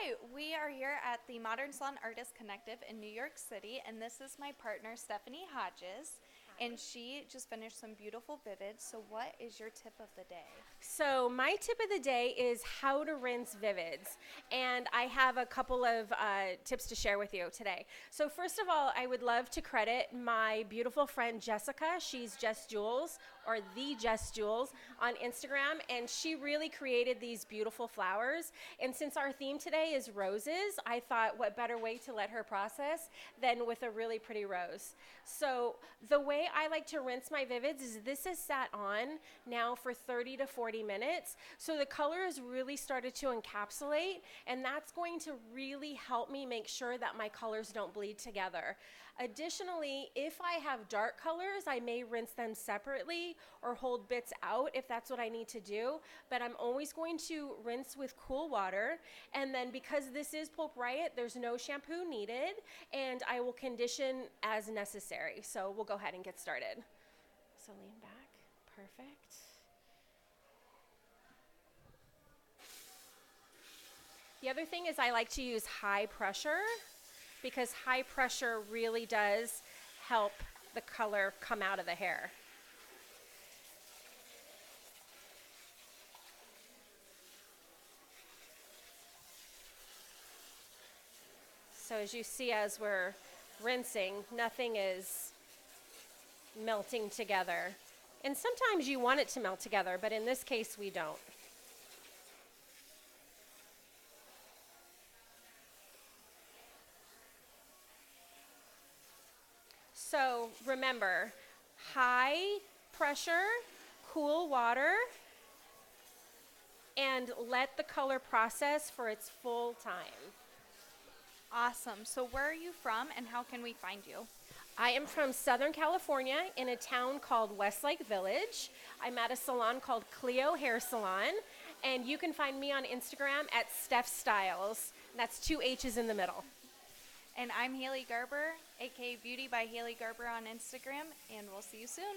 Hi, we are here at the Modern Salon Artist Connective in New York City, and this is my partner, Stephanie Hodges, and she just finished some beautiful Vivids. So what is your tip of the day? So my tip of the day is how to rinse Vivids, and I have a couple of tips to share with you today. So first of all, I would love to credit my beautiful friend Jessica. She's Jess Jules, or the Jess Jules, on Instagram, and she really created these beautiful flowers. And since our theme today is roses, I thought what better way to let her process than with a really pretty rose. So the way I like to rinse my Vivids is this is sat on now for 30 to 40 minutes. So the color has really started to encapsulate, and that's going to really help me make sure that my colors don't bleed together. Additionally, if I have dark colors, I may rinse them separately or hold bits out if that's what I need to do, but I'm always going to rinse with cool water. And then because this is Pulp Riot, there's no shampoo needed, and I will condition as necessary. So we'll go ahead and get started. So lean back, perfect. The other thing is I like to use high pressure because high pressure really does help the color come out of the hair. So as you see, as we're rinsing, nothing is melting together. And sometimes you want it to melt together, but in this case we don't. So remember, high pressure, cool water, and let the color process for its full time. Awesome. So where are you from and how can we find you? I am from Southern California in a town called Westlake Village. I'm at a salon called Cleo Hair Salon, and you can find me on Instagram at Steph Styles. That's 2 H's in the middle. And I'm Haley Garber, aka Beauty by Haley Garber on Instagram, and we'll see you soon.